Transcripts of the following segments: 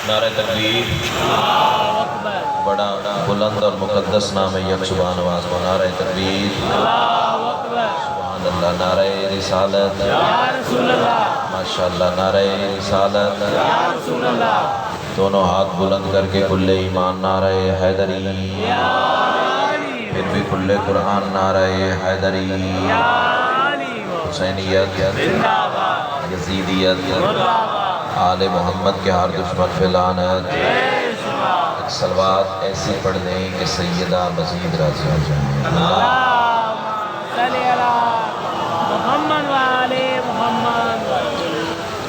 نعرہ تکبیر، بڑا بلند اور مقدس نام ہے یک سبحان نواز کو. نعرہ تکبیر، سبحان اللہ. نعرہ رسالت، ماشاءاللہ. نعرہ رسالت، دونوں ہاتھ بلند کر کے کل ایمان. نعرہ حیدری، پھر بھی کل قرآن. نعرہ حیدری، حسینیت، یزیدیت، آل محمد کے ہر دشمن پہ لعنت. ایک صلوات ایسی پڑھ دیں کہ سیدہ مزید راضی ہو جائیں.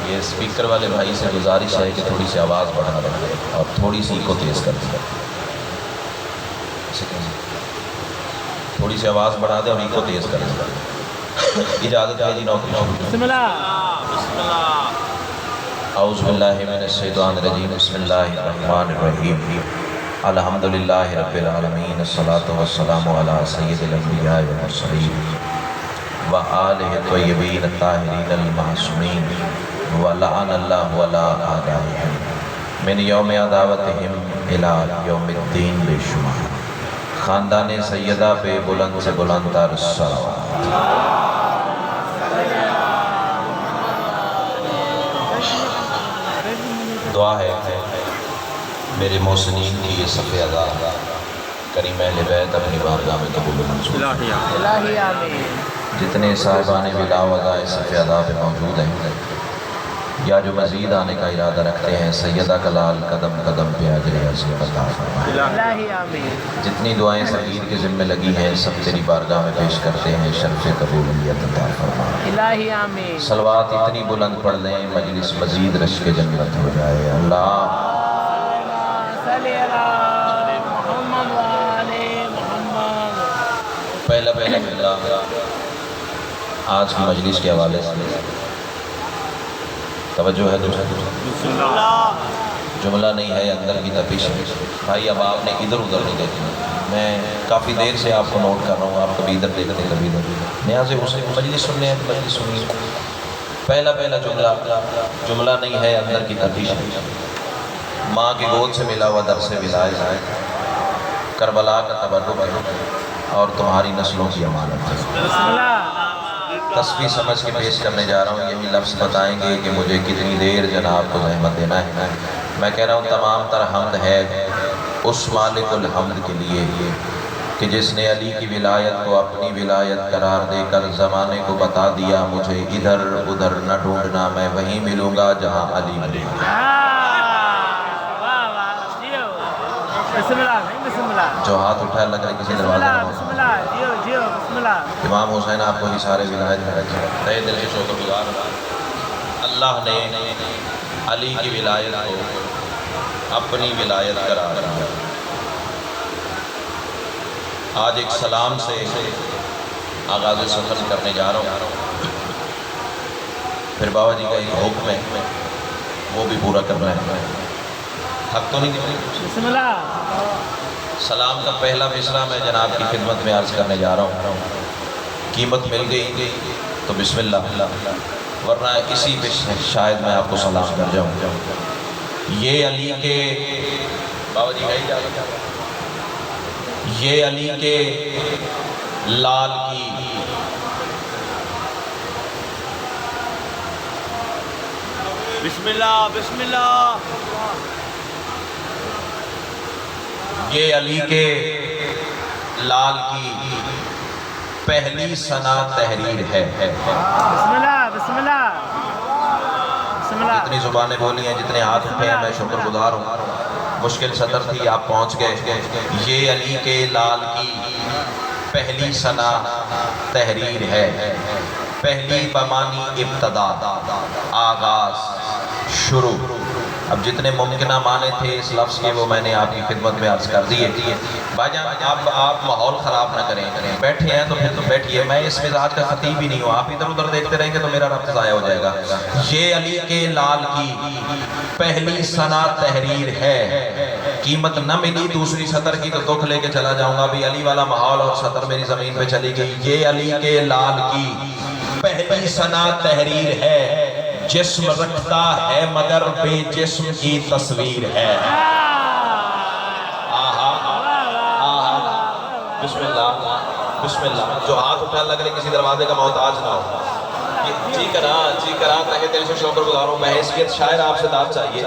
یہ اسپیکر والے بھائی سے گزارش ہے کہ تھوڑی سی آواز بڑھا دیں اور تھوڑی سی کو تیز کر دیں. تھوڑی سی آواز بڑھا دیں اور ایک کو تیز کر دیں. اجازت ہے جی نوکری. بسم اللہ. اعوذ باللہ من الشیطان الرجیم. بسم اللہ الرحمن الرحیم. الحمدللہ رب العالمین. الصلاۃ والسلام علی سید الانبیاء والمرسلین وآلہ الطیبین الطاہرین المعصومین ولعن اللہ علی اعدائہم من یوم عداوتہم الی یوم الدین بے شمار. خاندان سیدہ پہ بلند سے بلند تر صلوات. دعا ہے میرے محسنین کی یہ صف ادا کریم اہل بیت اپنی بارگاہ میں قبول منظور. جتنے صاحبان ولا وضع صف ادا پہ موجود ہیں یا جو مزید آنے کا ارادہ رکھتے ہیں، سیدہ کا لال قدم قدم پہ اجر عظیم عطا فرمائے. جتنی دعائیں سرگیر کے ذمہ لگی ہیں سب تیری بارگاہ میں پیش کرتے ہیں، شرف قبولیت عطا فرمائے. صلوات اتنی بلند پڑھ لیں مجلس مزید رش کے جنت ہو جائے. اللہ پہلا جملہ آج کی مجلس کے حوالے سے توجہ ہے. جملہ نہیں ہے، اندر کی تپش ہے. بھائی اب آپ نے ادھر ادھر نہیں دیکھنا. میں کافی دیر سے آپ کو نوٹ کر رہا ہوں، آپ کبھی ادھر دیکھتے کبھی ادھر. نیاز حسین مجلس سننے ہیں، مجلس سنیے. پہلا جملہ نہیں ہے، اندر کی تپش ہے. ماں کی گود سے ملا ہوا در سے ولایت ہے، کربلا کا تبرک ہے اور تمہاری نسلوں کی امانت ہے. تسبیح سمجھ کے پیش کرنے جا رہا ہوں. یہی لفظ بتائیں گے کہ مجھے کتنی دیر جناب کو زحمت دینا ہے. میں کہہ رہا ہوں تمام تر حمد ہے اس مالک الحمد کے لیے کہ جس نے علی کی ولایت کو اپنی ولایت قرار دے کر زمانے کو بتا دیا مجھے ادھر ادھر نہ ڈھونڈنا، میں وہیں ملوں گا جہاں علی ملے گا. جو ہاتھ اٹھا لگ رہے کسی دروازے امام حسین آپ کو ہی سارے ولایت میں رکھے. تہ دل سے شکر گزار اللہ نے علی کی ولایت کو اپنی ولایت قرار دیا. آج ایک سلام سے آغاز سفر کرنے جا رہا ہوں. پھر بابا جی کا ایک حکم ہے وہ بھی پورا کرنا ہے. حق تو نہیں دیتے. بسم اللہ. سلام کا پہلا مصرع میں جناب کی خدمت میں عرض کرنے جا رہا ہوں. قیمت مل گئی تو بسم اللہ، ورنہ اسی پہ شاید میں آپ کو سلام کر جاؤں. یہ علی کے بابا جی ہے یہ علی کے لال کی بسم اللہ بسم اللہ. یہ علی کے لال کی پہلی ثنا تحریر ہے. بسم اللہ بسم اللہ بسم اللہ. جتنی زبانیں بولی ہیں، جتنے ہاتھ اٹھے ہیں، میں شکر گزار ہوں. مشکل صدر تھی، آپ پہنچ گئے. یہ علی کے لال کی پہلی ثنا تحریر ہے. پہلی بمانی ابتدا، آغاز، شروع. اب جتنے ممکنہ معنی تھے اس لفظ کے وہ میں نے آپ کی خدمت میں عرض کر دیے. بھائی جان آپ ماحول خراب نہ کریں. بیٹھے ہیں تو پھر تو بیٹھیے. میں اس مزاج کا خطیب ہی نہیں ہوں. آپ ادھر ادھر دیکھتے رہیں گے تو میرا ربط ضائع ہو جائے گا. یہ علی کے لال کی پہلی ثنا تحریر ہے. قیمت نہ ملی دوسری سطر کی تو دکھ لے کے چلا جاؤں گا. بھی علی والا ماحول اور سطر میری زمین پہ چلی گئی. یہ علی کے لال کی پہلی ثنا تحریر ہے. جسم رکھتا ہے مگر بے جسم کی تصویر ہے. بسم اللہ بسم اللہ. جو ہاتھ اٹھا لگ رہے کسی دروازے کا محتاج نہ ہو. جی کرا تاکہ دل سے شکر گزار ہوں. بحیثیت شاعر آپ سے داد چاہیے.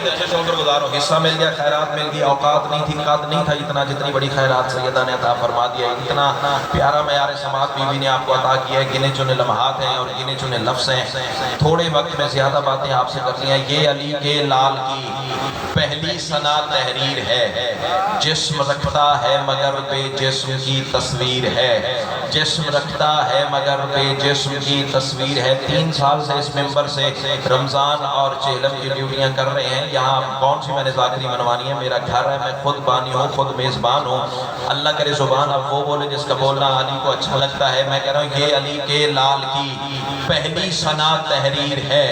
دل سے شکر گزار ہوں. حصہ مل گیا, خیرات مل گئی. اوقات نہیں تھی, قد نہیں تھا اتنا جتنی بڑی خیرات سیدہ نے عطا فرما دیا. اتنا پیارا معیار سماعت بیوی نے آپ کو عطا کیا ہے. گنے چنے لمحات ہیں اور گنے چنے لفظ ہیں. تھوڑے وقت میں زیادہ باتیں آپ سے کرنی ہیں. یہ علی کے لال کی پہلی ثنا تحریر ہے. جسم رکھتا ہے مگر بے جسم کی تصویر ہے. جسم رکھتا ہے مگر بے جسم کی تصویر ہے. 3 سال سے اس ممبر سے رمضان اور چہلم کی ڈیوٹیاں کر رہے ہیں. یہاں کون سی میں نے ذاکری منوانی ہے. میرا گھر ہے, میں خود بانی ہوں, خود میزبان ہوں. اللہ کرے زبان اب وہ بولے جس کا بولنا علی کو اچھا لگتا ہے. میں کہہ رہا ہوں یہ علی کے لال کی پہلی ثنا تحریر ہے.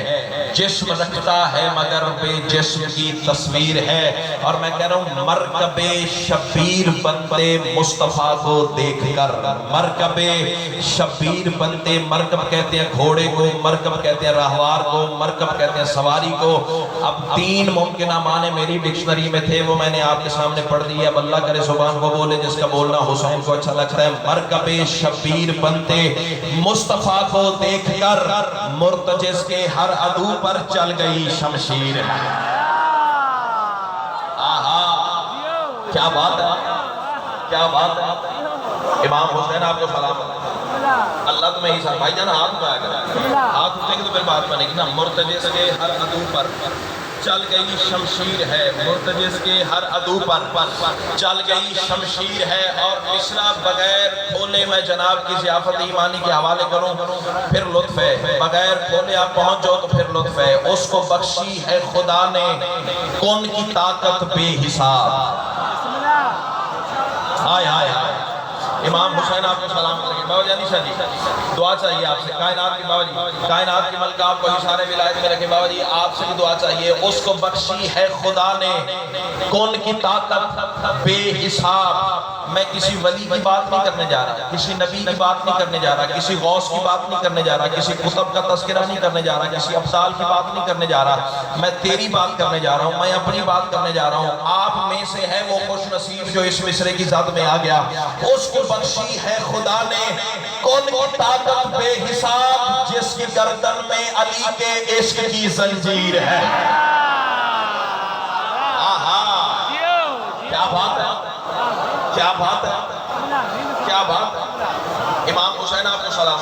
جسم رکھتا ہے مگر بے جسم کی تصویر ہے. اور میں کہہ رہا ہوں مرکب شبیر بنتے مصطفیٰ کو دیکھ کر. مرکب شبیر بنتے, مرکب کہتے ہیں گھوڑے کو, مرکب کہتے ہیں راہوار کو, مرکب کہتے ہیں سواری کو. اب 3 ممکنہ معنی میری ڈکشنری میں تھے, وہ میں نے آپ کے سامنے پڑھ دی. اب اللہ کرے زبان وہ بولے جس کا بولنا حسین کو اچھا لگتا ہے. مرکب شبیر بنتے مصطفیٰ کو دیکھ کر مرتجز کے ہر عدو پر چل گئی شمشیر. کیا بات ہے, کیا بات ہے. امام حسین آپ کو سلام. اللہ تمہیں ہی سلام. بھائی جانا ہاتھ اٹھایا کریں, ہاتھ اٹھیں گے تو پھر بات بنے گی نا. مرتجز کے ہر عدو پر چل گئی شمشیر ہے. مرتجز کے ہر عدو پر چل گئی شمشیر ہے. اور مصرع بغیر کھولے میں جناب کی ضیافت ایمانی کے حوالے کروں پھر لطف ہے. بغیر کھولے آپ پہنچ جاؤ تو پھر لطف ہے. اس کو بخشی ہے خدا نے کون کی طاقت بے حساب. آئے آئے آئے. امام حسین آپ کو سلام کریں. بابا جی علی شاہ جی دعا چاہیے آپ سے. کائنات کی بابا جی, کائنات کی ملکہ آپ کو اشارے ولایت میں رکھے. بابا جی آپ سے بھی دعا چاہیے. اس کو بخشی ہے خدا نے کون کی طاقت بے حساب. میں کسی ولی کی بات نہیں کرنے جا رہا, کسی نبی کی بات نہیں کرنے جا رہا, کسی غوث کی بات نہیں کرنے جا رہا, کسی قطب کا تذکرہ نہیں کرنے جا رہا, کسی ابطال کی بات نہیں کرنے جا رہا. میں تیری بات کرنے جا رہا ہوں, میں اپنی بات کرنے جا رہا ہوں. آپ میں سے ہے وہ خوش نصیب جو اس مصرے کی زد میں آ گیا. اس کو بخشی ہے خدا نے کون کی طاقت بے حساب جس کی گردن میں علی کے عشق کی زنجیر ہے. کیا بات ہے, کیا بات ہے, کیا بات ہے. امام حسین آپ کو سلام.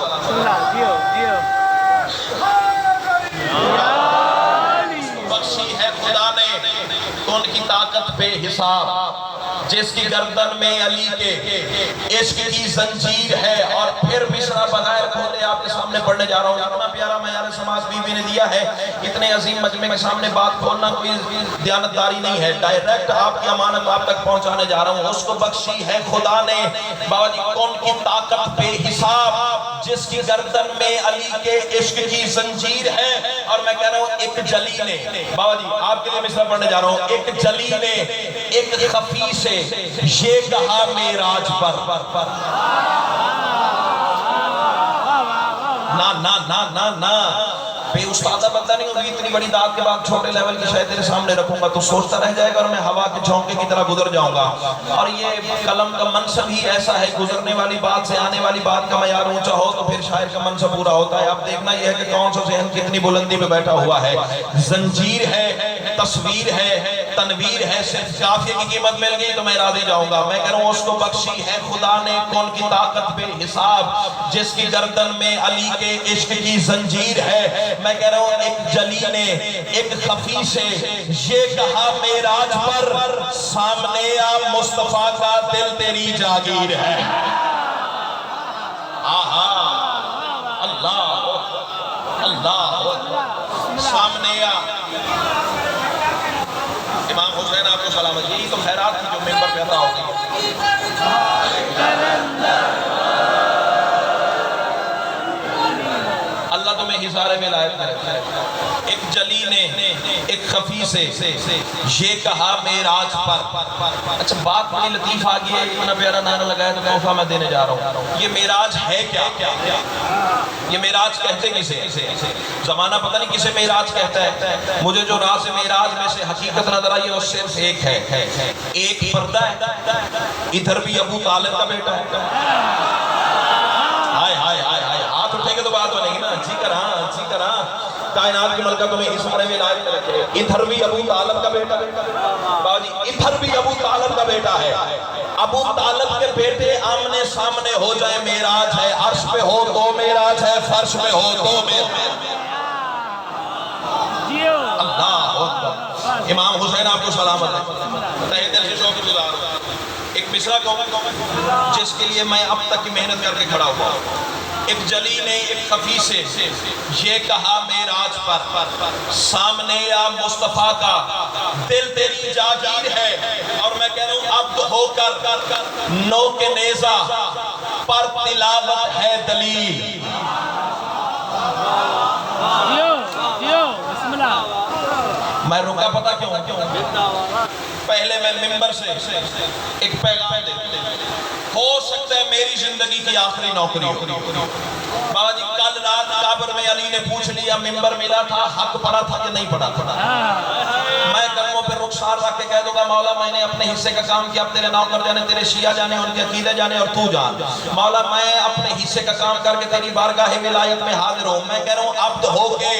بخشی ہے خدا نے کون کی طاقت بے حساب جس کی گردن میں علی کے عشق کی زنجیر ہے. اور پھر مصرع بغیر کھولے آپ کے سامنے پڑھنے جا رہا ہوں. اتنا پیارا معیار سماعت بیوی نے دیا ہے. اتنے عظیم مجمع کے سامنے بات کھولنا کوئی دیانتداری نہیں ہے. ڈائریکٹ آپ کی امانت آپ تک پہنچانے جا رہا ہوں. اس کو بخشی ہے خدا نے بابا جی کون کی طاقت بے حساب جس کی گردن میں علی کے عشق کی زنجیر ہے. اور میں کہہ رہا ہوں ایک جلی نے, بابا جی آپ کے لیے مصرع پڑھنے جا رہا ہوں. ایک جلی نے ایک خفی سے یہ کہا معراج پر. نا نا نا نا نا بے استادہ بندہ نہیں ہوگی. اتنی بڑی داد کے بعد چھوٹے لیول کی شاید تیرے سامنے رکھوں گا تو سوچتا رہ جائے گا اور میں ہوا کے جھونکے کی طرح گزر جاؤں گا. اور یہ قلم کا منصب ہی ایسا ہے, گزرنے والی بات سے آنے والی بات کا معیار اونچا ہو تو پھر شاعر کا منصب پورا ہوتا ہے. اب دیکھنا یہ ہے کہ کون سا ذہن کتنی بلندی پہ بیٹھا ہوا ہے. زنجیر ہے, تصویر ہے, تنویر ہے. صرف کافی کی قیمت مل گئی تو میں راضی جاؤں گا. میں کہہ رہا ہوں اس کو بخشی ہے خدا نے کون کی طاقت بے حساب جس کی گردن میں علی کے عشق کی زنجیر ہے. میں کہہ رہا ہوں ایک جلی نے ایک خفی سے یہ کہا معراج پر سامنے آ مصطفیٰ کا دل تیری جاگیر ہے. اللہ اللہ سامنے آ. امام حسین آپ کو سلام. یہی تو خیرات کی جو ممبر پہ عطا ہوگی. اللہ تمہیں حصہ ولایت میں رکھے۔ ایک جلی نے ایک خفی سے یہ کہا معراج پر۔ اچھا بات بڑی لطیف آ گئی ہے، اتنا پیارا نعرہ لگایا تو تحفہ میں دینے جا رہا ہوں۔ یہ معراج ہے کیا؟ یہ معراج کہتے کسے؟ زمانہ پتہ نہیں کسے معراج کہتا ہے۔ مجھے جو راز معراج میں سے حقیقت نظر آئی وہ صرف ایک ہے، ایک پردہ ہے، ادھر بھی ابو طالب کا بیٹا ہے۔ ہائے ہائے ہائے ہائے، ہاتھ اٹھیں گے تو بات بنے گی نا۔ جی کرا کائنات کی ملکہ تمہیں اس مرے میں ولایت میں رکھے۔ ادھر بھی ابو طالب کا بیٹا، بابا جی ادھر بھی ابو طالب کا بیٹا ہے۔ ابو طالب کے بیٹے آمنے سامنے ہو جائے معراج ہے، عرش پہ ہو تو معراج ہے، فرش پہ ہو تو معراج ہے۔ اللہ اکبر۔ امام حسین آپ کو سلامت ہے، تہہ دل سے شکر گزار ہوں۔ ایک مصرع کہوں جس کے لیے میں اب تک کی محنت کر کے کھڑا ہوا۔ ایک جلی نے ایک خفی سے یہ کہا معراج پر، سامنے یا مصطفیٰ کا دل تیری جاگیر ہے، اور میں کہہ رہا ہوں عبد ہو کر نو کے نیزہ پر تلاوت ہے دلیل۔ میں رکا پتہ کیوں؟ پہلے میں ممبر سے ایک پیغام دے، ہو سکتا ہے میری زندگی کی آخری نوکری ہو۔ بابا جی کل رات قبر میں علی نے پوچھ لیا ممبر ملا تھا، حق پڑا تھا کہ نہیں پڑا تھا؟ میں قدموں پہ رخسار رکھ کے کہہ دوں گا مولا میں نے اپنے حصے کا کام کیا، اب تیرے نوکر جانے، تیرے شیعہ جانے، ان کے عقیدے جانے اور تو جان۔ مولا میں اپنے حصے کا کام کر کے تیری بارگاہ ولایت میں حاضر ہوں۔ میں کہہ رہا ہوں عبد ہو کے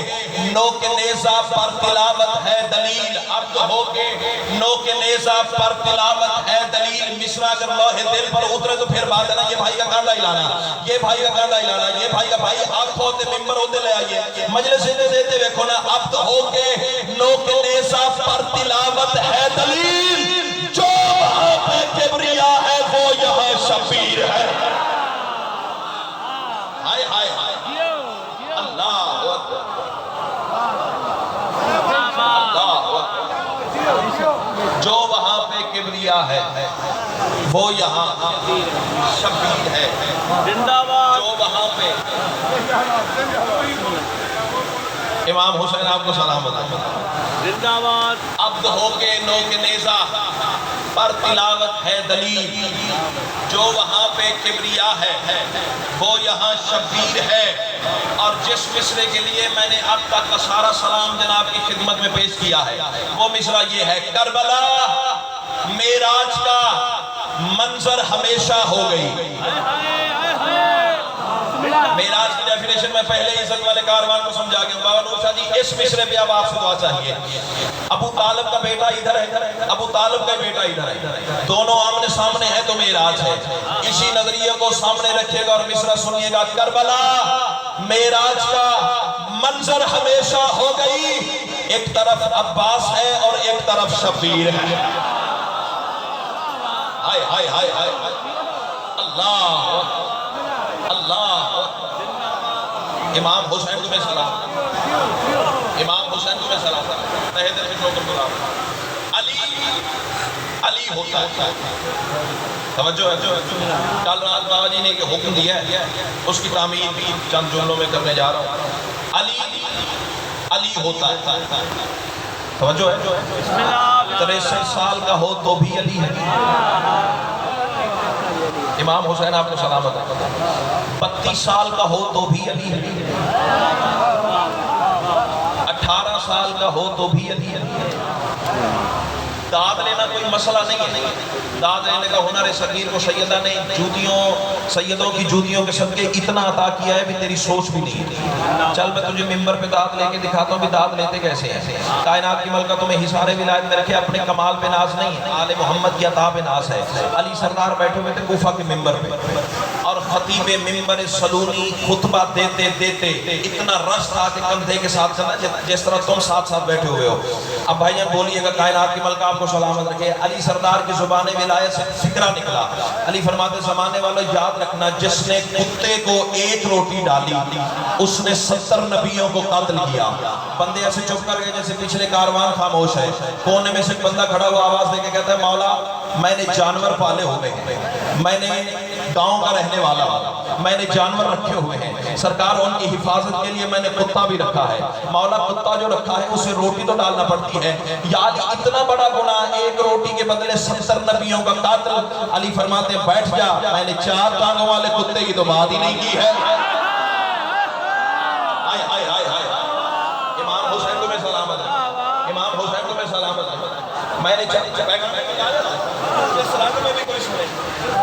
نو کے نیزہ پر تلاوت ہے دلیل، عبد ہو کے نو کے نیزہ پر تلاوت ہے دلیل۔ مصرع اگر لوح دل پر اترے تو پھر بات ہے نا، یہ بھائی کا کاندھا ہلانا، یہ بھائی کا کاندھا ہلانا، یہ بھائی کا بھائی آنکھ ہوتے ممبر ہوتے لے آئیے مجلس دیتے دیکھو نا، عبد ہو کے نو کے نیزہ پر تلاوت ہے دلیل، جو وہاں پہ کبریا ہے وہ یہاں شبیر ہے۔ ہائے ہائے ہائے، اللہ اکبر، اللہ اکبر۔ جو وہاں پہ کبریا ہے وہ یہاں شبیر ہے۔ زندہ باد۔ جو وہاں پہ امام حسین آپ کو سلامت ہے۔ زندہ باد۔ عبد ہو کے نو کے نیزہ پر تلاوت ہے دلیل، جو وہاں پہ کبریا ہے وہ یہاں شبیر ہے۔ اور جس مصرے کے لیے میں نے اب تک کا سارا سلام جناب کی خدمت میں پیش کیا ہے وہ مصرع یہ ہے، کربلا معراج کا منظر ہمیشہ ہو گئی۔ معراج کی ڈیفینیشن میں پہلے عزت والے کاروان کو سمجھا گیا ہوں۔ بابا نور شاہ جی اس مصرے پہ اب آپ سے دعا چاہیے۔ ابو طالب کا بیٹا ادھر ہے، ابو طالب کا بیٹا ادھر ہے، دونوں آمنے سامنے ہیں تو معراج ہے۔ اسی نظریے کو سامنے رکھیے گا اور مصرع سنیے گا، کربلا معراج کا منظر ہمیشہ ہو گئی، ایک طرف عباس ہے اور ایک طرف شبیر ہے۔ ہائے ہائے ہائے ہائے، اللہ اللہ۔ امام حسین تمہیں سلام، امام حسین تمہیں سلام، تہہ دل سے شکر گزار۔ علی ہوتا ہے، توجہ ہے۔ کل رات بابا جی نے ایک حکم دیا ہے، اس کی تعمیر بھی چند جملوں میں کرنے جا رہا ہوں۔ علی ہوتا ہے، توجہ ہے۔ 63 سال کا ہو تو بھی علی ہے۔ امام حسین آپ کو سلامت ہے۔ 32 سال کا ہو تو بھی علی ہے، 18 سال کا ہو تو بھی علی ہے۔ داد لینا کوئی مسئلہ نہیں ہے، داد لینے کا ہنر صغیر کو سیدہ نے سیدوں کی جوتیوں کے صدقے اتنا عطا کیا ہے بھی تیری سوچ بھی نہیں ہے۔ چل میں تجھے ممبر پہ داد لے کے دکھاتا ہوں بھی داد لیتے کیسے ہیں۔ کائنات کی ملکہ تمہیں حصار ولایت میں رکھے، اپنے کمال پہ ناز نہیں ہے، آل محمد کی عطا پہ ناز ہے۔ علی سردار بیٹھے ہوئے تھے کوفہ کے ممبر پہ، اور خطیب ممبر سلونی خطبہ دیتے دیتے اتنا رش تھا کہ کندھے کے ساتھ چلا جس طرح تم ساتھ ساتھ بیٹھے ہوئے ہو۔ اب بھائی جان بولیے گا، کائنات کی ملکہ آپ کو سلامت رکھے۔ علی سردار کی زبان ولایت سے فکرہ نکلا۔ علی فرماتے زمانے والوں یاد رکھنا، جس نے کتے کو ایک روٹی ڈالی اس نے 70 نبیوں کو قتل کیا۔ بندے ایسے چپ کر گئے جیسے پچھلے کاروان خاموش ہے۔ کونے میں سے ایک بندہ کھڑا ہوا آواز دے کے کہتا ہے، مولا میں نے جانور پالے ہوئے ہیں، میں نے گاؤں کا رہنے والا ہوں، میں نے جانور رکھے ہوئے ہیں سرکار، ان کی حفاظت کے لیے میں نے کتا بھی رکھا ہے مولا، کتا جو رکھا ہے اسے روٹی تو ڈالنا پڑتی ہے یا علی اتنا بڑا گناہ، ایک روٹی کے بدلے 70 نبیوں کا قاتل۔ علی فرماتے ہیں بیٹھ جا، میں نے 4 ٹانگوں والے کتے کی تو بات ہی نہیں کی ہے۔ امام حسین تمہیں سلامت ہے، امام حسین تمہیں سلامت ہے، میں نے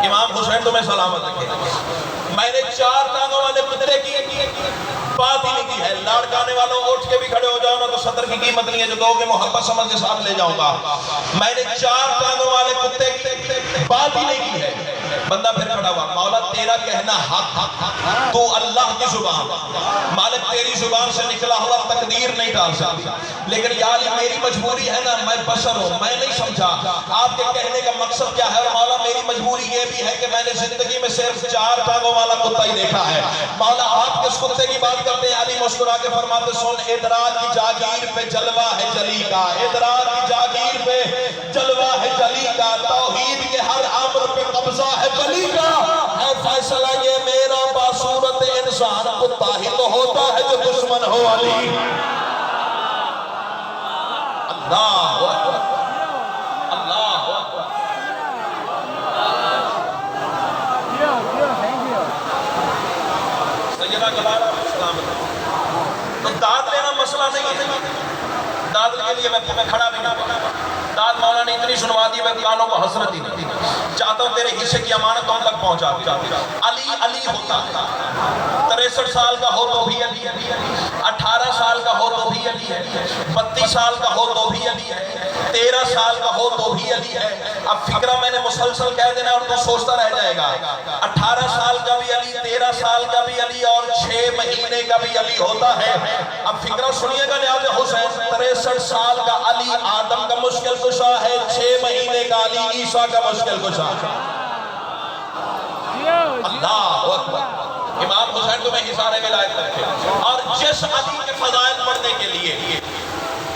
امام حسین تمہیں سلامت رکھے، میں نے 4 ٹانگوں والے کتے کی بات ہی نہیں کی ہے۔ لاڑکانے والوں اٹھ کے بھی کھڑے ہو جاؤ نا تو صدر کی قیمت نہیں ہے، جو دو گے محبت سمجھ کے ساتھ لے جاؤں گا۔ میں نے 4 ٹانگوں والے کتے کی بات ہی نہیں کی ہے۔ بندہ پھر کھڑا ہوا، مولا تیرا کہنا حق، تو اللہ کی زبان، مالک تیری زبان سے نکلا ہوا تقدیر نہیں ڈال سکتی، لیکن یا علی میری مجبوری ہے نا، میں بشر ہوں، میں نہیں سمجھا آپ کے کہنے کا مقصد کیا ہے، اور مولا میری مجبوری یہ بھی ہے کہ میں نے زندگی میں صرف 4 ٹانگوں والا کتا ہی دیکھا ہے۔ مولا آپ کس کتے کی بات کرتے ہیں؟ علی مسکرا کے فرماتے سن، ادراک کی جاگیر پہ جلوہ ہے جلی کا، ادراک کی جاگیر پہ جلوہ ہے جلی کا، توحید کے ہر امر پہ قبضہ ہے ولی کا، ہے فیصلہ یہ میرا باصورت انسان کتا ہی تو ہوتا ہے جو دشمن ہو علی۔ اللہ اکبر، اللہ اکبر۔ سیدہ کلارہ سلامت ہے۔ تو داد لینا مسئلہ نہیں ہے، داد کے لیے میں کھڑا بھی نہیں، داد مولا نے اتنی سنوا دی میں کانوں کو حسرت ہی نہیں، چاہتا ہوں تیرے حصے کی امانت ہم تک پہنچا دیا۔ علی علی ہوتا ہے، 63 سال کا ہو تو بھی علی ہے، 18 سال کا ہو تو بھی علی ہے، 32 سال کا ہو تو بھی علی ہے، 13 سال کا ہو تو بھی علی ہے۔ اب فکرہ میں نے مسلسل کہہ دینا اور تو سوچتا رہ جائے گا، 18 سال کا بھی علی، 13 سال کا بھی علی اور 6 مہینے کا بھی علی ہوتا ہے۔ اب فکرہ سنیے گا نیاز حسین، 63 سال کا علی آدم کا مشکل کشا ہے، 6 مہینے کا علی عیسیٰ کا مشکل کشا ہے۔ اللہ اکبر۔ امام حسین تمہیں حصار ولایت رکھے، اور جس علی کے فضائل پڑھنے کے لیے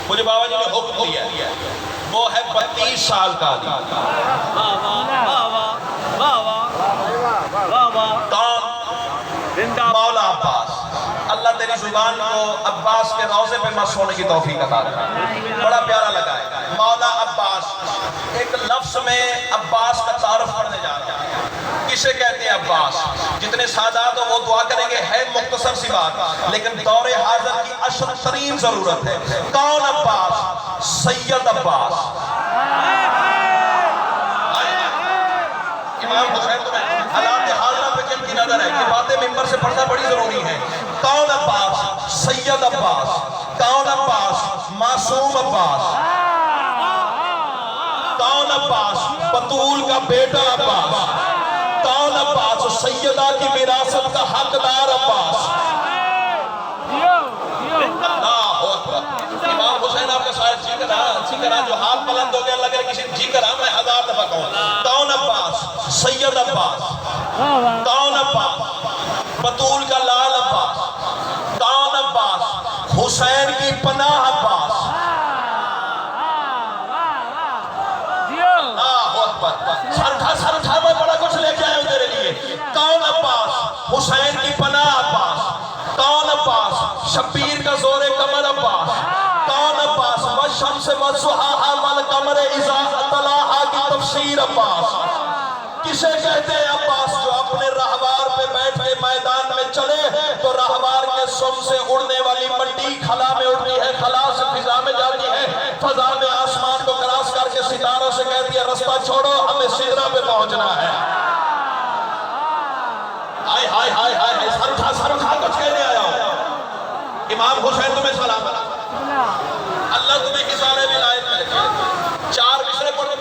مجھے بابا جی نے حکم دیا وہ ہے 32 سال کا علی۔ مولا عباس، اللہ تیری زبان کو عباس کے روضے پہ مست ہونے کی توفیق عطا کرے، بڑا پیارا لگا ہے۔ مولا عباس، ایک لفظ میں عباس کا تعارف پڑھنے جا رہا ہے، کسے کہتے ہیں عباس؟ جتنے سادات ہو وہ دعا کریں گے، ہے مختصر سی بات لیکن دور حاضر کی اشرف ترین ضرورت ہے۔ کون عباس؟ سید عباس۔ امام حسین تمہیں حالات حاضرہ پہ جن کی نظر ہے، یہ باتیں ممبر سے پڑھنا بڑی ضروری ہے۔ کون عباس؟ سید عباس۔ کون عباس؟ معصوم عباس۔ کون عباس؟ بطول کا بیٹا عباس۔ کون عباس؟ سیدہ کی وراثت کا حقدار عباس۔ امام حسین آپ کا سارا جیکرہ جو حال بلند ہو گیا اللہ کے کسی جیکرہ میں 1000 دفعہ کہوں۔ کون عباس؟ سید عباس۔ کون عباس؟ بطول کا لال عباس۔ کون عباس؟ حسین کی پناہ عباس۔ سر اٹھا میں بڑا کچھ لے کے آیا ہوں تیرے لیے۔ کون عباس؟ حسین کی پناہ عباس۔ کون عباس؟ شبیر کا زور کمر عباس۔ کون عباس؟ والشمس والضحیٰ والقمر اذا طلعا کی تفسیر عباس۔ کسے کہتے ہیں عباس؟ جو اپنے رہوار پہ بیٹھ کے میدان میں چلے تو رہوار کے سم سے اڑنے والی مٹی خلا میں اڑتی ہے، خلا سے فضا میں جاتی ہے، فضا میں آسمان کو کراس کر کے ستاروں سے کہتی ہے رستہ چھوڑو ہمیں سدرہ پہ پہنچنا ہے۔ ہائے ہائے ہائے ہائے، سر اٹھا کچھ کہنے آیا ہوں۔ امام حسین تمہیں سلام اللہ تمہیں حصار ولایت میں رکھے۔ 4 مصرے پڑھو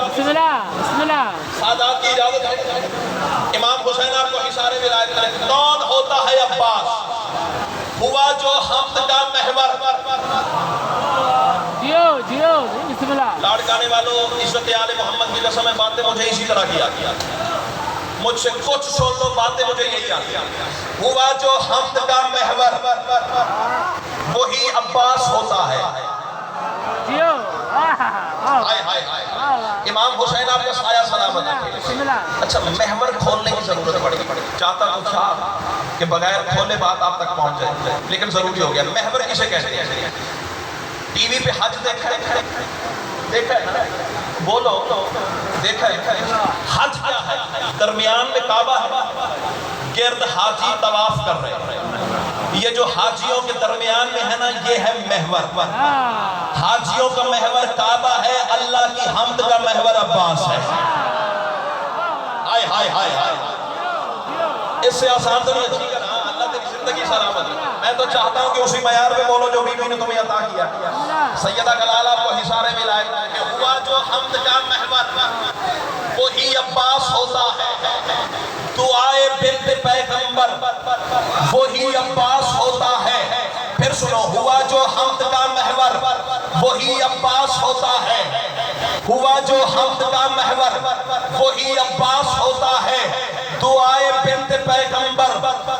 بسم اللہ بسم اللہ۔ سادات کی اجازت ہے، امام حسین آپ کو حصار ولایت میں رکھے۔ کون ہوتا ہے عباس؟ ہوا جو حمد کا محور۔ جیو بسم اللہ۔ لاڑکانے والوں، عزت آل محمد کی قسم ہے، باتیں مجھے اسی طرح کی آتی ہیں، مجھ سے کچھ سن لو، باتیں مجھے یہی آتی ہیں۔ ہوا جو حمد کا محور وہی عباس ہوتا ہے۔ جیو ہائے ہائے ہائے، امام حسین آپ کا سایہ سلامت رکھے۔ بسم اللہ اچھا محور کھولنے کی ضرورت پڑی، چاہتا تو تھا کہ بغیر کھولے بات آپ تک پہنچ جائے، لیکن ضروری ہو گیا۔ محور کسے کہتے ہیں؟ ٹی وی پہ حج دیکھا ہے، دیکھا ہے نا؟ بولو دیکھا ہے؟ حج کیا ہے؟ درمیان میں کعبہ ہے، گرد حاجی طواف کر رہے ہیں، یہ جو حاجیوں کے درمیان میں ہے نا یہ ہے محور۔ حاجیوں کا محور کعبہ ہے، اللہ کی حمد کا محور عباس ہے۔ ہائے ہائے ہائے ہائے، اس سے آسان تو نہیں اچھی کرنا، اللہ تیری زندگی سلامت ہے۔ میں تو چاہتا ہوں کہ اسی معیار پہ بولو جو بی بی نے تمہیں عطا کیا۔ سیدہ کلال آپ کو حصار ولایت کہ ہوا جو حمد کا محور وہی عباس ہوتا ہے، دعائے بنت پیغمبر وہی عباس ہوتا ہے۔ پھر سنو، ہوا جو حمد کا محور وہی عباس ہوتا ہے، ہوا جو حمد کا محور وہی عباس ہوتا ہے، دعائے بنت پیغمبر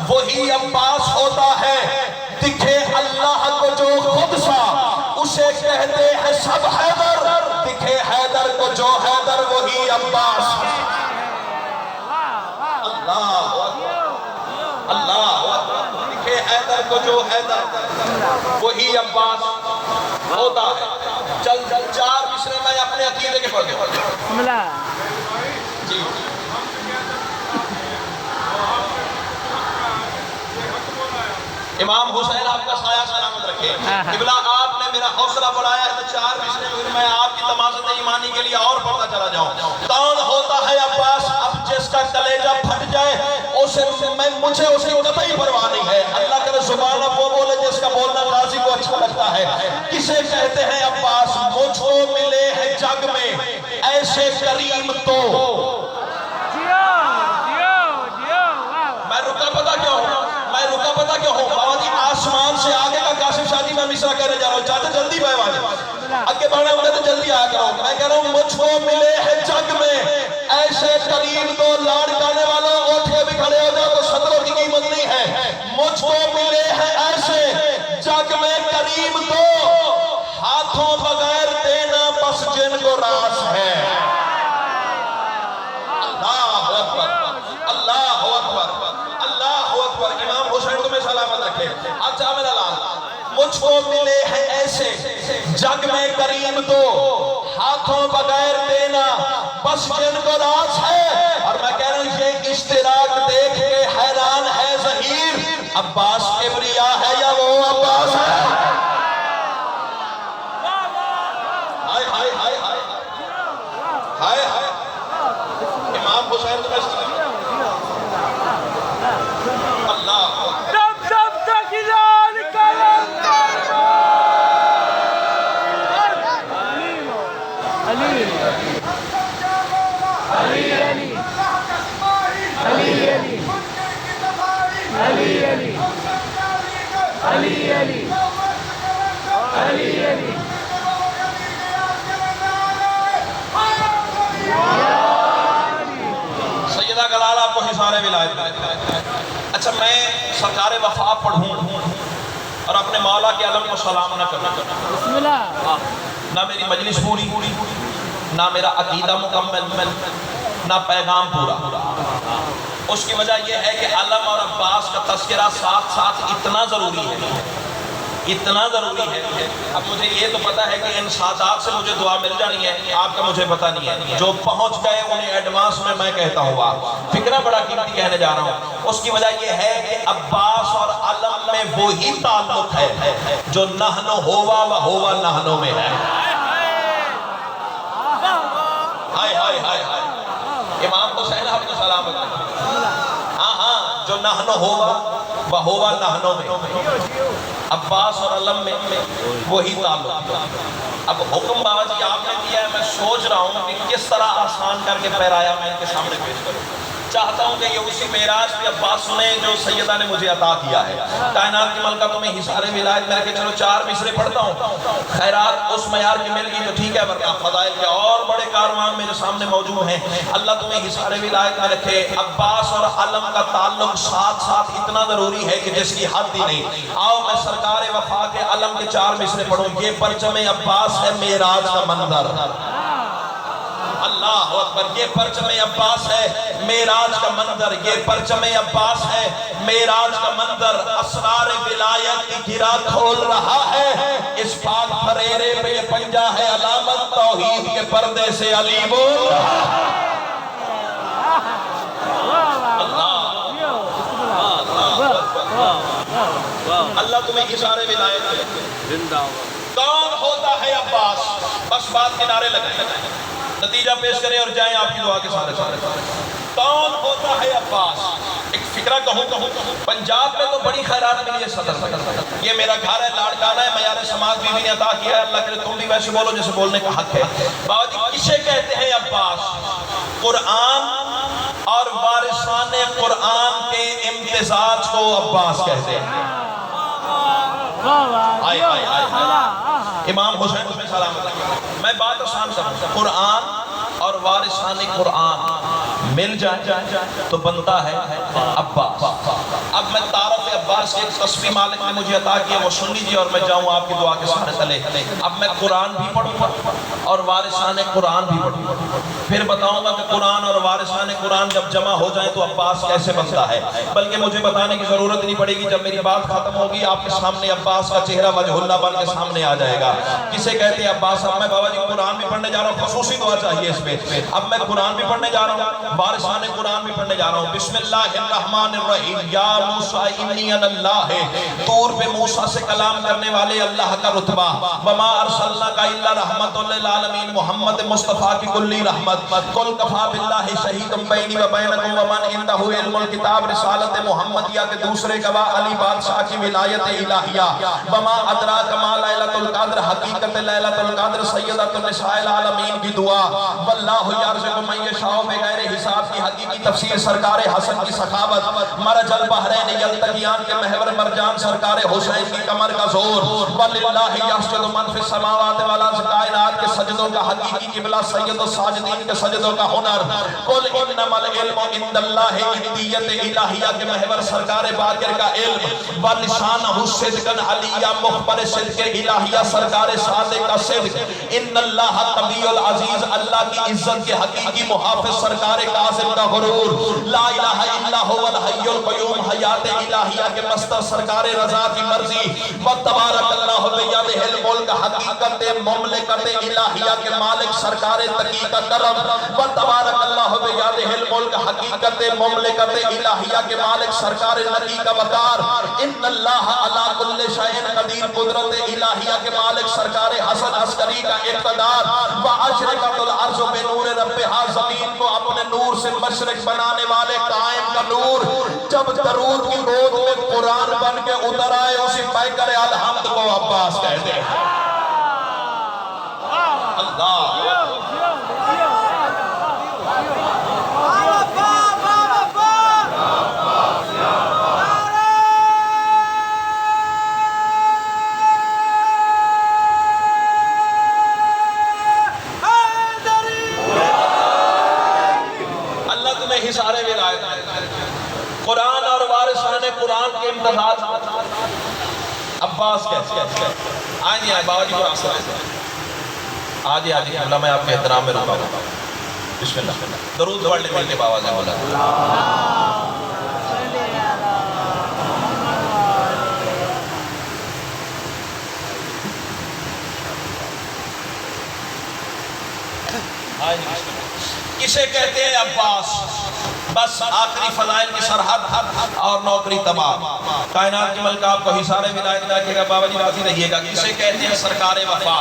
وہی عباس ہوتا ہے۔ دکھے اللہ کو جو خود سا اسے کہتے ہیں سب حیدر، دکھے حیدر کو جو حیدر وہی عباس۔ اللہ اللہ، دکھے حیدر کو جو حیدر وہی عباس ہوتا ہے۔ چل چار مصرے میں اپنے عقیدے کے پڑھ دیں۔ بسم اللہ جی امام حسین آپ کا سایہ سلامت رکھے۔ قبلہ آپ نے میرا حوصلہ بڑھایا ہے تو چار مصرے میں آپ کی تمازت ایمانی کے لیے اور پڑھتا چلا جاؤں۔ کون ہوتا ہے عباس؟ اب جس کا کلیجہ پھٹ جائے مجھے اس کی قطعی پرواہ نہیں ہے، اللہ کرے زبان اب وہ بولے جس کا بولنا غازی کو اچھا لگتا ہے۔ کسے کہتے ہیں عباس؟ مجھ کو ملے ہیں جگ میں ایسے کریم تو میں رکا پتا کیوں ہوں، بابا جی آسمان سے آگے کا قاسم شادی میں مصرع کہنے جا رہا ہوں، چاہتے جلدی بھائی واجب اگے بڑھنے والے تو جلدی آ کرو۔ میں کہہ رہا ہوں مجھ کو ملے ہیں جگ میں ایسے کریم تو، لاڑ گانے والوں اٹھ کے بھی کھڑے ہو جاؤ تو صدروں کی قیمت نہیں ہے۔ مجھ کو ملے ہیں ایسے جگ میں کریم تو، ہاتھوں بغیر دینا بس جن کو راس ہے۔ اللہ اکبر اللہ اکبر اللہ اکبر۔ امام حسین تمہیں سلامت رکھے۔ اچھا میرا لال، مجھ کو ملے ہیں ایسے جگ میں کریم تو، ہاتھوں بغیر دینا بس جن کو راس ہے۔ اور میں کہہ رہا ہوں یہ اشتراک دیکھ کے حیران ہے ظہیر، عباس کبریا ہے یا وہ عباس ہے؟ ہائے ہائے ہائے ہائے ہائے ہائے، امام حسین تمہیں سلامت۔ اللہ دب دب تک جان کلم علی علی علی علی علی علی علی علی علی علی علی سیدہ کلال آپ کو حصار ولایت۔ اچھا میں سرکار وفا پڑھوں اور اپنے مولا کے علم کو سلام نہ کرنا، بسم اللہ نہ میری مجلس پوری، نہ میرا عقیدہ مکمل، نہ پیغام پورا۔ اس کی وجہ یہ ہے کہ علم اور عباس کا تذکرہ ساتھ ساتھ اتنا ضروری ہے، اتنا ضروری ہے۔ اب مجھے یہ تو پتا ہے کہ ان ساتھ سے مجھے دعا مل جانی ہے، آپ کا مجھے پتا نہیں ہے۔ جو پہنچ گئے انہیں ایڈوانس میں کہتا ہوں بات، فکرہ بڑا قیمتی کہنے جا رہا ہوں۔ اس کی وجہ یہ ہے کہ عباس اور علم میں وہی تعلق ہے جو نحنو ہوا و ہوا نحنو میں ہے۔ ہائے ہائے ہائے ہائے، امام حسین آپ کو سلامت ہے۔ ہاں ہاں، جو نحنو ہوا و ہوا نحنو میں، عباس اور علم میں وہی تعلق۔ اب حکم بابا جی آپ نے دیا ہے، میں سوچ رہا ہوں کہ کس طرح آسان کر کے پیرایا میں ان کے سامنے پیش کروں۔ چاہتا ہوں کہ یہ اسی معراج پہ عباس سنیں جو سیدہ نے مجھے عطا کیا ہے۔ کائنات کی ملکہ تمہیں حصار ولایت میں چلو چار مصرے پڑھتا ہوں، خیرات اس معیار کی مل گئی تو ٹھیک ہے، ورنہ فضائل کے اور بڑے کاروان میرے سامنے موجود ہیں، اللہ تمہیں حصار ولایت میں رکھے۔ عباس اور علم کا تعلق ساتھ ساتھ اتنا ضروری ہے کہ جس کی حد ہی نہیں۔ آؤ میں سرکار وفا کے علم کے 4 مصرے پڑھوں۔ یہ پرچم عباس ہے معراج کا منظر، اللہ اکبر، یہ پرچم عباس ہے معراج کا منظر، یہ پرچم عباس ہے معراج کا منظر۔ اسرار ولایت کی گرہ کھول رہا ہے، اس پاک پھریرے پہ یہ پنجہ ہے علامت توحید کے پردے سے علی بول رہا ہے۔ اللہ تمہیں حصار ولایت دے۔ زندہ باد۔ کون ہوتا ہے عباس؟ بس بات کنارے لگائیں، نتیجہ پیش کریں اور جائیں آپ کی دعا کے سارے۔ کون ہوتا ہے عباس؟ ایک فکرہ کہوں، پنجاب میں تو بڑی خیرات ملی ہے صدر، یہ میرا گھر ہے، لاڑکانہ ہے، معیار سماعت بھی نے عطا کیا ہے، اللہ کرے تم بھی ویسے بولو جیسے بولنے کا حق ہے۔ بابا جی کسے کہتے ہیں عباس؟ قرآن اور وارثان قرآن کے امتزاج کو عباس کہتے ہیں۔ امام حسین اس میں سلام، میں بات آسان کروں، قرآن اور وارثان قرآن مل جائیں تو بنتا ہے عباس۔ اب میں تعارف عباس کے ایک تصفی مالک نے مجھے عطا کیا، وہ سن لیجیے اور میں جاؤں آپ کی دعا کے سارے تلے۔ اب میں قرآن بھی پڑھوں گا اور وارثان قرآن بھی پڑھوں گا، پھر بتاؤں گا کہ قرآن اور وارثان قرآن جب جمع ہو جائیں تو عباس کیسے بنتا ہے۔ بلکہ مجھے بتانے کی ضرورت نہیں پڑے گی، جب میری بات ختم ہوگی آپ کے سامنے عباس کا چہرہ وجہ اللہ بن کے سامنے آ جائے گا۔ کسے کہتے ہیں عباس؟ اب میں بابا جی قرآن بھی پڑھنے جا رہا ہوں، خصوصی دعا چاہیے اس پہ۔ اب میں قرآن بھی پڑھنے جا رہا ہوں، وارثان قرآن بھی پڑھنے جا رہا ہوں۔ بسم اللہ الرحمن الرحیم۔ یا موسیٰ انی انا اللہ ہے، طور پہ موسیٰ سے کلام کرنے والے اللہ کا رتبہ۔ وما ارسلناک الا رحمۃ للعالمین، محمد مصطفیٰ کی کلی رحمت۔ قل کفی باللہ شہیدا بینی و بینکم ومن عندہ علم الکتاب، رسالت محمدیہ کے دوسرے گواہ علی بادشاہ کی ولایت الہیہ۔ وما ادراک ما لیلۃ القدر، حقیقت لیلۃ القدر سیدۃ النساء العالمین کی دعا۔ واللہ یرزق من یشاء بغیر حساب کی حقیقی تفسیر سرکار حسن کی سخاوت۔ مرج البحرین یلتقیان کے محور مرجان سرکار حسین کی کمر کا زور۔ وللہ یسجد من فی السماوات والارض، کائنات کے سجدوں کا حقیقی قبلہ سید الساجدین کے سجدوں کا ہنر۔ قل انما العلم عند اللہ، عندیت الہیہ کے محور سرکار باقر کا علم۔ ولسانہ صدقا علیہ، مخبر صدق الہیہ سرکار صادق کا صدق۔ ان اللہ قوی العزیز، اللہ کی عزت کے حقیقی محافظ سرکار کاظم کا غرور۔ لا الہ الا هو الحی القیوم، حیات الہیہ کے مستر سرکار رضا کی مرضی۔ وتبارک اللہ بیدہ الملک، حقیقت مملکت الہیہ کے مالک سرکار تقی کا کرم۔ وتبارک اللہ بیدہ الملک، حقیقت مملکت الہیہ کے مالک سرکار نقی کا وقار۔ ان اللہ علی کل شیء قدیر، قدرت الہیہ کے مالک سرکار حسن عسکری کا اقتدار۔ واشرقت الارض بنور ربہا، زمین کو اپنے نور سے مشرق بنانے والے قائم کا نور۔ جب درود کی گود میں قرآن بن کے اتر آئے، اسی پیکر الحمد کو عباس کہتے ہیں۔ اللہ حصار ولایت، قرآن اور وارثان قرآن کے امتزاج عباس کہتے ہیں۔ آئیے بابا جی قرآن سے آجی قبلہ، میں آپ کے احترام میں رکھا ہوں۔ بسم اللہ، درود پڑھ لیں مل کے بابا سے بولا۔ کسے کہتے ہیں عباس؟ بس آخری فضائل کی سرحد اور نوکری تمام۔ کائنات کے ملک آپ کو حصار ولایت رکھے گا، بابا جی راضی رہیے گا۔ کسے کہتے ہیں سرکار وفا؟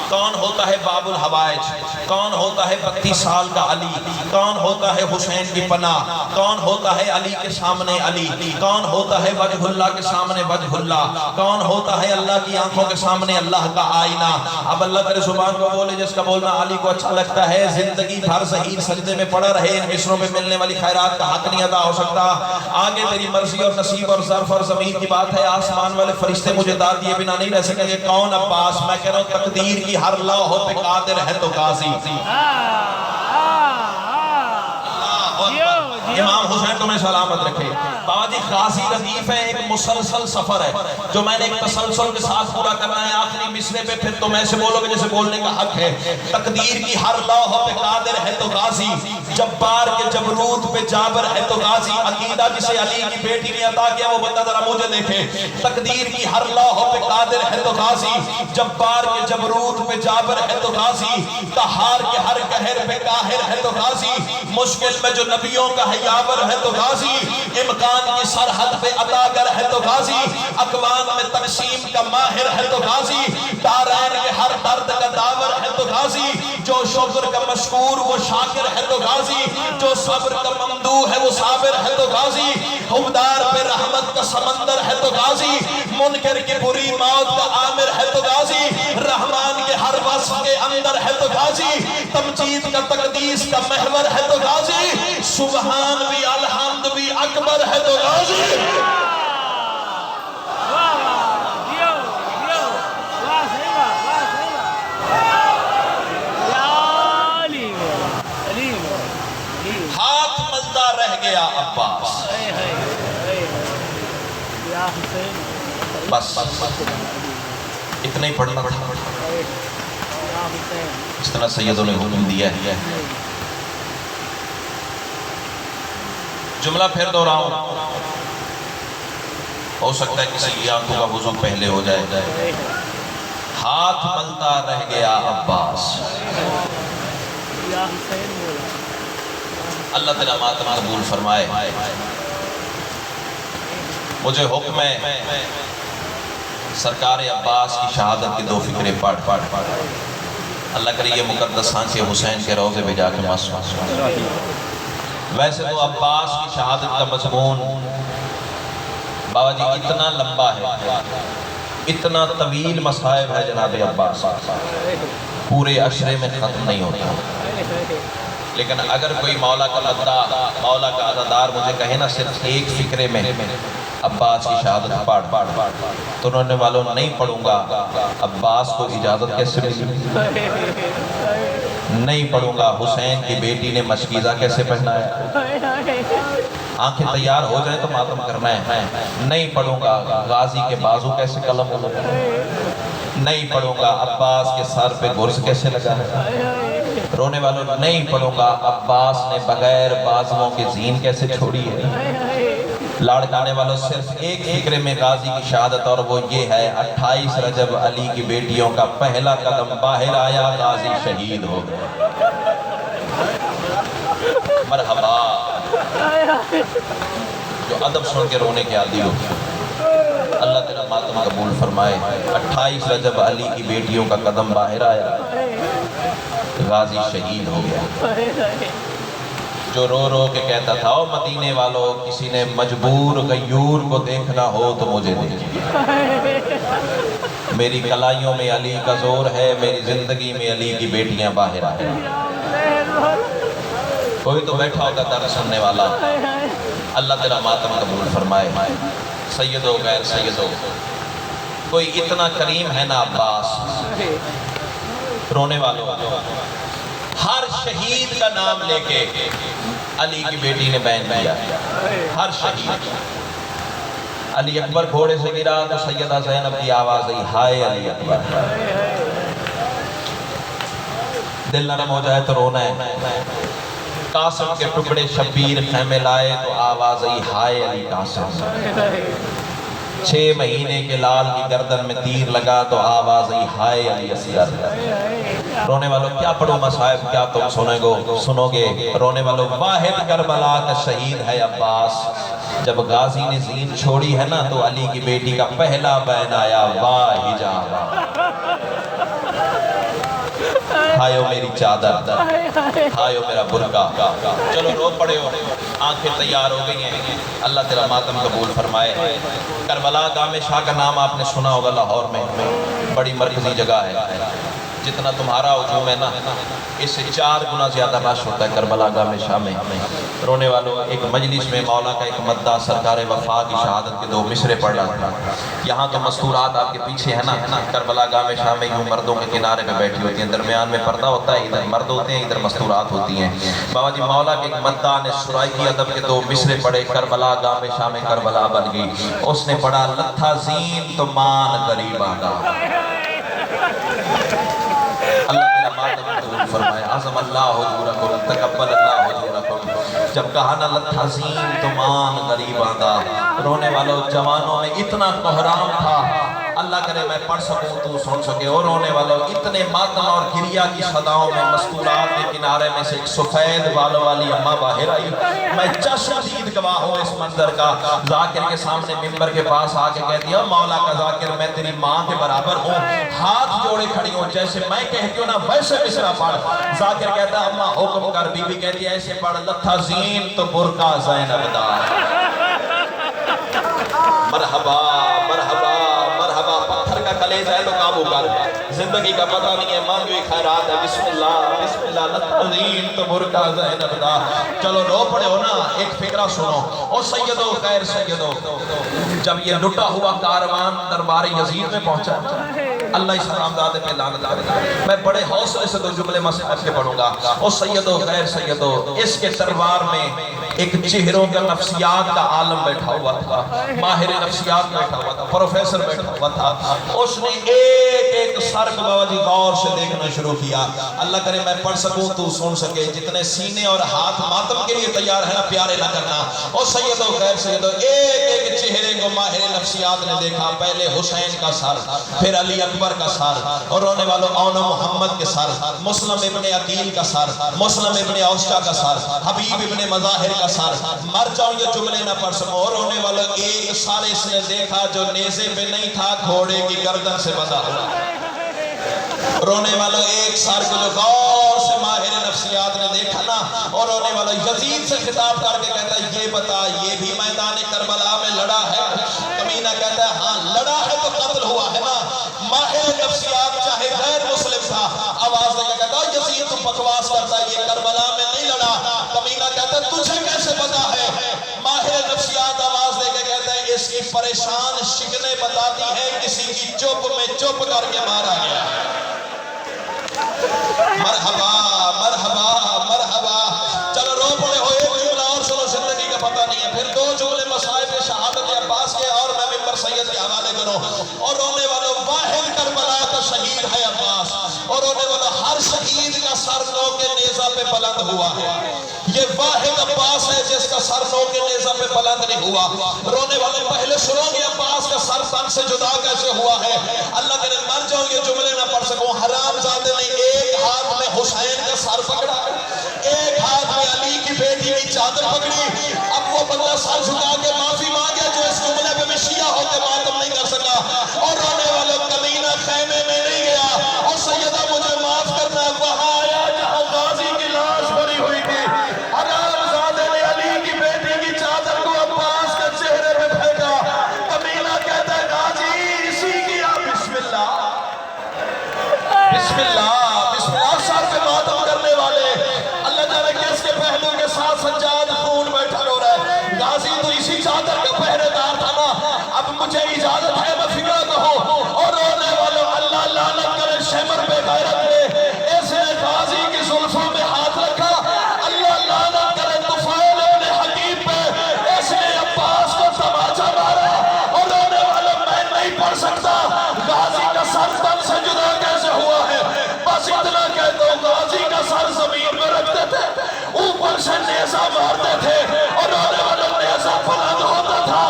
کون ہوتا ہے باب الحوائج؟ کون ہوتا ہے 32 سال کا علی؟ کون ہوتا ہے حسین کی پناہ؟ کون ہوتا ہے علی کے سامنے علی؟ کون ہوتا ہے وجہ اللہ کے سامنے وجہ اللہ؟ کون ہوتا ہے اللہ کی آنکھوں کے سامنے اللہ کا آئینہ؟ اب اللہ تیرے زبان کو بولے جس کا بولنا علی کو اچھا لگتا ہے، زندگی بھر ذہین سجدے میں پڑا رہے، ان مصروں میں ملنے والی خیرات کا حق نہیں ادا ہو سکتا۔ آگے تیری مرضی اور نصیب اور ظرف اور زمین کی بات ہے، آسمان والے فرشتے مجھے داد دیے بنا نہیں رہ سکیں گے۔ کون عباس؟ میں کہہ رہا ہوں تقدیر کی ہر لوح پہ قادر ہے تو قاضی۔ امام حسین تمہیں سلامت رکھے۔ بابا جی غازی ردیف ہے، ایک مسلسل سفر ہے جو میں نے ایک تسلسل کے ساتھ پورا کرنا ہے۔ آخری مصرے پہ پھر تم ایسے بولو گے جیسے بولنے کا حق ہے۔ تقدیر کی ہر لوح پہ قادر ہے تو غازی، جبار کے جبروت پہ جابر ہے تو غازی۔ عقیدہ جسے علی کی بیٹی نے عطا کیا وہ بندہ ذرا مجھے دیکھے۔ تقدیر کی ہر لوح پہ قادر ہے تو غازی، جبار کے جبروت پہ جابر ہے تو غازی۔ قہار کے ہر قہر پہ قاہر ہے تو غازی، مشکل میں جو نبیوں کا حیاور ہے تو غازی۔ امکان کی سرحد پہ عطا گر ہے تو غازی، اکوان میں تقسیم کا ماہر ہے تو غازی۔ دارین کے ہر درد کا داور ہے تو غازی، جو شکر کا مشکور وہ شاکر ہے تو غازی، جو صبر کا ممدوح ہے وہ صابر ہے تو غازی۔ حبدار پہ رحمت کا سمندر ہے تو غازی، منکر کی بری موت کا عامر ہے تو غازی۔ رحمان کے ہر وصف کے اندر ہے تو غازی، تمجید کا تقدیس کا محور ہے تو غازی۔ سبحان بھی الحمد بھی اکبر ہے تو غازی۔ ہاتھ ملتا رہ گیا عباس، بس اتنا ہی پڑھنا اس طرح سیدوں نے حکم دیا ہے۔ جملہ پھر دہراؤں، ہو سکتا ہے کسی کی آنکھوں کا وضو پہلے ہو جائے۔ ہاتھ ملتا رہ گیا عباس، اللہ تعالیٰ ماتم قبول فرمائے۔ مجھے حکم ہے سرکار عباس کی شہادت کی 2 فکریں پڑھ اللہ کرے یہ مقدس آنکھیں حسین کے روضے پہ جا کے محسوس۔ ویسے تو عباس کی شہادت کا مضمون بابا جی اتنا لمبا ہے، اتنا طویل مصائب ہے جناب عباس، پورے عشرے میں ختم نہیں ہوتا۔ لیکن اگر کوئی مولا کا بندہ، مولا کا عزادار مجھے کہے نا صرف ایک فکرے میں عباس کی شہادت پڑھ تو انہوں نے والوں نہیں پڑھوں گا، عباس کو اجازت کیسے ملی؟ نہیں پڑھوں گا حسین کی بیٹی نے مشکیزہ کیسے پہنایا؟ آنکھیں تیار ہو جائیں تو ماتم کرنا ہے۔ نہیں پڑھوں گا غازی کے بازو کیسے قلم ہو لگا، نہیں پڑھوں گا عباس کے سر پہ گرز کیسے لگا ہے، رونے والوں نہیں پڑھوں گا عباس نے بغیر بازووں کے زین کیسے چھوڑی ہے۔ لاڑکانے والوں صرف ایک فکرے میں غازی کی شہادت، اور وہ یہ ہے 28 رجب علی کی بیٹیوں کا پہلا قدم باہر آیا، غازی شہید ہو گئے۔ مرحبا، جو ادب سن کے رونے کے عادی ہو، اللہ تعالیٰ ماتم قبول فرمائے۔ 28 رجب علی کی بیٹیوں کا قدم باہر آیا، غازی شہید ہو گیا۔ جو رو رو کے کہتا تھا او مدینے والوں، کسی نے مجبور غیور کو دیکھنا ہو تو مجھے دیکھیں، میری کلائیوں میں علی کا زور ہے، میری زندگی میں علی کی بیٹیاں باہر آئیں۔ کوئی تو بیٹھا ہوگا درس سننے والا، اللہ تعالیٰ ماتم قبول فرمائے۔ سیدو غیر سیدو، کوئی اتنا کریم ہے نا عباس، رونے والوں ہر شہید کا نام لے کے علی کی بیٹی نے بیان کیا، ہر شہید۔ علی اکبر گھوڑے سے گرا تو سیدہ زینب کی آواز آئی، ہائے علی اکبر۔ دل نرم ہو جائے تو رونا ہے۔ قاسم کے ٹکڑے شبیر خیمے لائے تو آواز آئی، ہائے علی قاسم۔ 6 مہینے کے لال کی گردن میں تیر لگا تو آواز آئی، ہائے علی اصغر۔ رونے والوں کیا پڑھو مصائب، کیا تم سنو گے، رونے والوں واحد کربلا کا شہید ہے عباس۔ جب غازی نے زین چھوڑی ہے نا تو علی کی بیٹی کا پہلا بین آیا، واہ حجاب، ہائیو میری چادر، ہائیو میرا برقع۔ چلو رو پڑے ہو، آنکھیں تیار ہو گئی ہیں، اللہ تیرا ماتم قبول فرمائے۔ کربلا گام شاہ کا نام آپ نے سنا ہوگا، لاہور میں بڑی مرکزی جگہ ہے، جتنا تمہارا ہجوم ہے نا اس سے 4 گنا زیادہ رش ہوتا ہے کربلا گاہ میں شام میں. رونے والوں ایک مجلس میں مولا کا ایک مدہ سرکار وفا کی شہادت کے 2 مصرے پڑھ رہا تھا. یہاں تو مستورات آپ کے پیچھے ہے نا, کربلا گاہ میں شام میں یوں مردوں کے کنارے پہ بیٹھی ہوتی ہیں, درمیان میں پردہ ہوتا ہے, ادھر مرد ہوتے ہیں ادھر مستورات ہوتی ہیں. بابا جی مولا کے ایک مدہ نے سرائکی ادب کے 2 مصرے پڑھے, کربلا گاہ میں شام کربلا بن گئی. اس نے پڑھا لتھا زین تو مان غریب آگا. اللہ میرا ماتم قبول فرمائے, عظم اللہ حضورکم, تقبل اللہ حضورکم. جب کہا نا لتھا زین تو مان غریب آگا, رونے والوں جوانوں میں اتنا کوہرام تھا, اللہ کرے میں پڑھ سکوں تو سن سکے. اور رونے والوں اتنے ماتم اور گریہ کی صداؤں میں مستورات کے کنارے میں سے ایک سفید بالوں والی اماں باہر آئی. میں چشم دید گواہ ہوں اس منظر کا. ذاکر کے سامنے منبر کے پاس آ کے کہہ دیا, مولا کا ذاکر میں تیری ماں کے برابر ہوں, ہاتھ جوڑے کھڑی ہوں, جیسے میں کہتی ہوں نا ویسے مصرع پڑھ. ذاکر کہتا اماں حکم کر, بی بی کہتی ہے ایسے پڑھ لتھا زین تو برقع زینب دار. مرحبا مرحبا مرحبا, پتھر کا کلیجہ ہے تو قابو کر, زندگی کا پتہ نہیں ہے, مانگوی خیرات ہے. بسم اللہ لتھا زین تو برقع زینب دار. چلو رو پڑے ہو نا, ایک فکرہ سنو. او سیدو خیر سیدو, جب یہ لٹا ہوا کاروان دربار یزید میں پہنچا, اللہ اس حرامزادے پہ لعنت کرے, میں بڑے حوصلے سے 2 جملے مسئلہ کے پڑھوں گا. او سیدو خیر سیدو, اس کے دربار میں ایک چہروں کا نفسیات کا عالم بیٹھا ہوا تھا, ماہر نفسیات بیٹھا ہوا تھا, پروفیسر بیٹھا ہوا تھا. اس نے ایک سر کو بابا جی غور سے دیکھنا شروع کیا. اللہ کرے میں پڑھ سکوں تو سن سکے, جتنے سینے اور ہاتھ ماتم کے لیے تیار ہے نا پیارے نہ کرنا. او سیدو خیر سیدو, ایک چہرے کو ماہر نفسیات نے دیکھا. پہلے حسین کا سر, پھر علی اکبر کا سر, اور رونے والوں اون محمد کے سر, مسلم ابن عقیل کا سر, مسلم ابن اوسطا کا سر, حبیب ابن مظاہر کا سر. مر جاؤں یہ جملے نہ پڑھ سکوں. اور رونے والوں ایک سر اس نے دیکھا جو نیزے پہ نہیں تھا, گھوڑے کی گردن سے بندھا ہوا. رونے والوں ایک سر کو جو غور سے ماہر نفسیات نے دیکھا نا, اور رونے والوں یزید سے خطاب کر کے کہتا ہے یہ بتا یہ بھی میدان کربلا میں لڑا ہے؟ کمینہ کہتا ہے ہاں لڑا ہے تو قتل ہوا ہے نا. ماہر نفسیات چاہے غیر مسلم تھا, آواز دے کے کہتا ہے یزید تو بکواس کرتا ہے, یہ کربلا میں نہیں لڑا. کمینہ کہتا ہے تجھے کیسے پتا ہے؟ ماہر نفسیات آواز دے کے کہتا ہے اس کی پریشان شکنیں بتاتی ہیں کسی کی چپ میں چپ کر کے مارا گیا. مرحبا مرحبا مرحبا. چلو رو پڑے ہو, ایک جملہ اور سنو, زندگی کا پتہ نہیں ہے. پھر 2 جملے مصائب شہادت عباس کے, اور میں ممبر سید کے حوالے کروں. اور رونے والوں واحد کربلا کا شہید ہے عباس, اور رونے والوں ہر شہید کا سر نو کے نیزہ پہ بلند ہوا ہے. یہ واحد عباس ہے جس کا سر نو کے نیزہ پہ بلند نہیں ہوا. رونے والے پہلے سنو گے عباس کا سر تن سے جدا کیسے ہوا ہے. اللہ کرے مر جاؤں یہ جملے نہ پڑھ سکوں. حرام زادے نے ایک ہاتھ میں حسین کا سر پکڑا, ایک ہاتھ میں علی کی بیٹی کی چادر پکڑی. اب وہ بندہ سر جھکا کے معافی مانگے جو اس جملے پہ میں شیعہ ہو کے ماتم نہیں کر سکا. اور رونے والوں کمینہ خیمے میں نہیں گیا, اور سیدہ مجھے معاف کرنا, وہاں آیا جہاں غازی کی لاش بری ہوئی تھی. حرام زادے نے علی کی بیٹی کی چادر کو عباس کے چہرے پہ پھینکا. کمینہ کہتا ہے غازی اسی کی آپ بسم اللہ بسم اللہ بسم اللہ. سر پہ ماتم کرنے والے, اللہ جانے کس کے پہلو کے ساتھ سجاد خون بیٹھا ہو رہا ہے. غازی تو اسی چادر کا پہرے دار تھا نا. اب مجھے اجازت ہے میں فکرہ کہوں. اور رونے والوں اللہ لعنت کرے شمر پہ غیرت نے اس نے غازی کی زلفوں میں ہاتھ رکھا. اللہ لعنت کرے طفیل ابن حکیم پہ اس نے عباس کو تماچا مارا. اور رونے والوں میں نہیں پڑھ سکتا غازی کا سر تن سے جدا کیسے ہوا ہے. بس اتنا کہتا ہوں غازی کا سر زمین میں رکھتے تھے, اوپر سے نیزہ مارتے تھے, اور رونے والوں نیزہ بلند ہوتا تھا,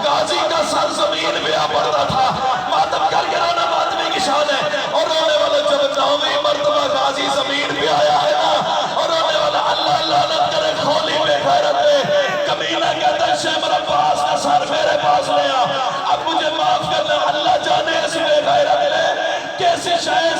غازی کا سر زمین میں آ پڑتا تھا. ماتم کر کے رونا ماتمی کی شان ہے. اور رونے والوں جب 9ویں مرتبہ غازی زمین پہ آیا ہے نا, اور رونے والا اللہ لعنت کرے کھولی بے غیرت میں. کمینہ کہتا ہے شمر عباس کا سر میرے پاس لیا, اب مجھے معاف کرنا. اللہ جانے اس بے غیرت نے کیسے شاید